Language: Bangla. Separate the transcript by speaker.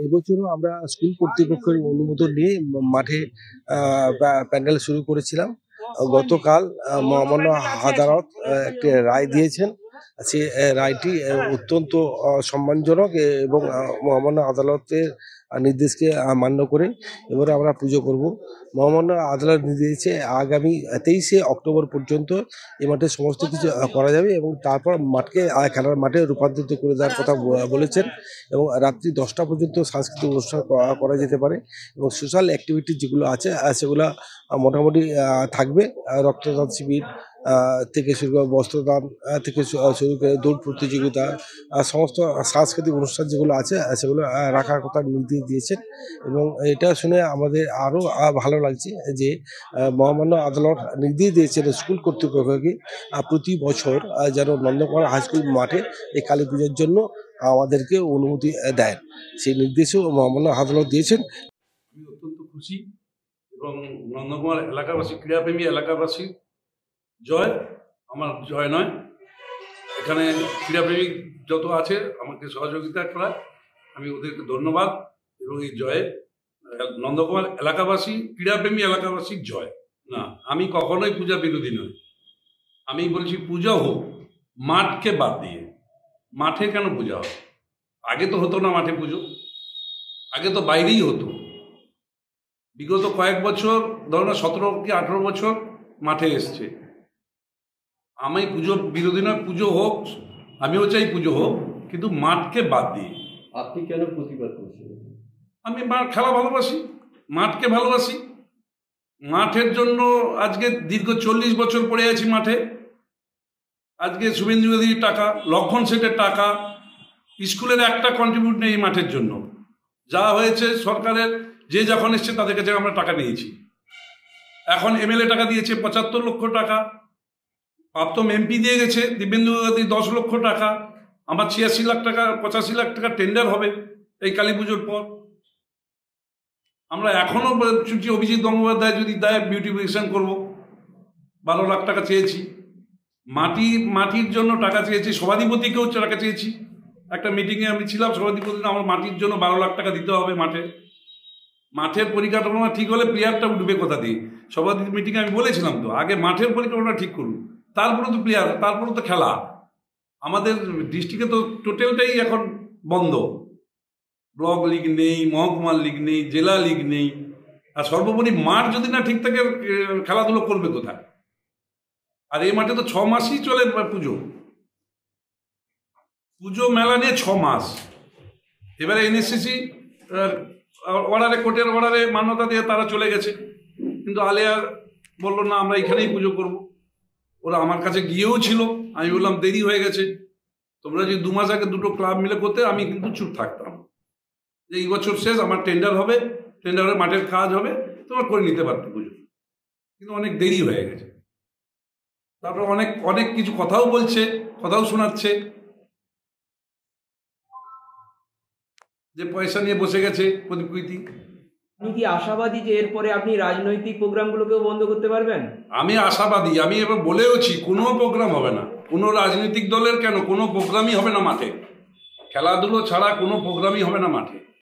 Speaker 1: এবছরও আমরা স্কুল কর্তৃপক্ষের অনুমোদন নিয়ে মাঠে প্যান্ডেল শুরু করেছিলাম। গতকাল মহামান্য আদালত একটি রায় দিয়েছেন। সে রায়টি অত্যন্ত সম্মানজনক এবং মহামান্য আদালতের নির্দেশকে মান্য করে এবারে আমরা পুজো করব। মহামান্য আদালত নির্দেশে আগামী 23শে অক্টোবর পর্যন্ত এই মাঠে সমস্ত কিছু করা যাবে এবং তারপর মাঠকে খেলার মাঠে রূপান্তরিত করে দেওয়ার কথা বলেছেন এবং রাত্রি 10টা পর্যন্ত সাংস্কৃতিক অনুষ্ঠান করা যেতে পারে এবং সোশ্যাল অ্যাক্টিভিটি যেগুলো আছে সেগুলো মোটামুটি থাকবে। রক্তদান শিবির থেকে শুরু করে বস্ত্রদান থেকে শুরু করে দৌড় প্রতিযোগিতা, সমস্ত সাংস্কৃতিক অনুষ্ঠান যেগুলো আছে সেগুলো রাখার কথা নির্দেশ দিয়েছেন এবং এটা শুনে আমাদের আরও ভালো লাগছে যে মহামান্য আদালত নির্দেশ দিয়েছেন স্কুল কর্তৃপক্ষকে প্রতি বছর যেন নন্দকুমার হাই স্কুল মাঠে এই কালী পুজোর জন্য আমাদেরকে অনুমতি দেন। সেই নির্দেশও মহামান্য আদালত দিয়েছেন।
Speaker 2: আমি অত্যন্ত খুশি এবং নন্দকুমার এলাকাবাসী, ক্রীড়াপ্রেমী এলাকাবাসী জয়, আমার জয় নয়। এখানে ক্রীড়াপ্রেমিক যত আছে আমাকে সহযোগিতা করায় আমি ওদেরকে ধন্যবাদ এবং এই জয়ে নন্দকুমার এলাকাবাসী, ক্রীড়াপ্রেমী এলাকাবাসীর জয়। না, আমি কখনোই পূজা বিরোধী নই। আমি বলছি পূজা হোক মাঠকে বাদ দিয়ে। মাঠে কেন পূজা হবে? আগে তো হতো না মাঠে পুজো, আগে তো বাইরেই হতো। বিগত কয়েক বছর, ধরুন 17 কি 18 বছর মাঠে এসছে। আমি পুজো বিরোধী নয়, পুজো হোক, আমিও চাই পুজো হোক, কিন্তু মাঠকে বাদ দিয়ে।
Speaker 3: আপনি কেন প্রতিবাদ করছেন?
Speaker 2: আমি খেলা ভালোবাসি, মাঠকে ভালোবাসি। মাঠের জন্য আজকে দীর্ঘ 40 বছর পড়ে আছি মাঠে। আজকে শুভেন্দু অধিকারীর টাকা, লক্ষণ সেটের টাকা, স্কুলের একটা কন্ট্রিবিউট নেই মাঠের জন্য। যা হয়েছে সরকারের, যে যখন এসছে তাদের কাছে আমরা টাকা নিয়েছি। এখন এমএলএ টাকা দিয়েছে 75 লক্ষ টাকা, প্রাপ্তম এমপি দিয়ে গেছে দিব্যেন্দু অধিকারী 10 লক্ষ টাকা। আমার 86 লাখ টাকা 85 লাখ টাকা টেন্ডার হবে এই কালী পুজোর পর। আমরা এখনো শুনছি অভিজিৎ গঙ্গোপাধ্যায় যদি দেয় বিউটিফিকেশন করব, 12 লাখ টাকা চেয়েছি। মাটির জন্য টাকা চেয়েছি, সভাধিপতিকেও টাকা চেয়েছি। একটা মিটিংয়ে আমি ছিলাম, সভাধিপতি আমার মাটির জন্য 12 লাখ টাকা দিতে হবে। মাঠের পরিকাঠামো ঠিক হলে প্লেয়ারটা উঠবে কোথা দিয়ে? সভাপতি মিটিংয়ে আমি বলেছিলাম তো, আগে মাঠের পরিকাঠামোটা ঠিক করুন, তারপরে তো প্লেয়ার, তারপরে তো খেলা। আমাদের ডিস্ট্রিক্টে তো টোটালটাই এখন বন্ধ। ব্লক লিগ নেই, মহকুমার লিগ নেই, জেলা লিগ নেই। আর সর্বোপরি মাঠ যদি না ঠিক থাকে খেলাধুলো করবে কোথায়? আর এই মাঠে তো 6 মাসই চলে পুজো মেলা নিয়ে 6 মাস। এবারে এনএসসিসি অর্ডারে, কোর্টের অর্ডারে মান্যতা দিয়ে তারা চলে গেছে, কিন্তু আলিয়া বললো না আমরা এখানেই পুজো করব। ওরা আমার কাছে গিয়েও ছিল, আমি বললাম দেরি হয়ে গেছে, তোমরা যদি 2 মাস আগে দুটো ক্লাব মিলে করতে, আমি কিন্তু চুপ থাকতাম যে এই বছর শেষ, আমার টেন্ডার হবে, টেন্ডারে মাঠের কাজ হবে, তোমরা করে নিতে পারতো পুজো। কিন্তু অনেক দেরি হয়ে গেছে। তারপর অনেক কিছু কথাও বলছে, কথাও শোনাচ্ছে যে পয়সা নিয়ে বসে গেছে প্রতিকৃতি।
Speaker 4: আপনি কি আশাবাদী যে এরপরে আপনি রাজনৈতিক প্রোগ্রামগুলোকেও বন্ধ করতে পারবেন?
Speaker 2: আমি আশাবাদী। আমি এবার বলেওছি কোনো প্রোগ্রাম হবে না, কোনো রাজনৈতিক দলের কেন কোনো প্রোগ্রামই হবে না মাঠে। খেলাধুলো ছাড়া কোনো প্রোগ্রামই হবে না মাঠে।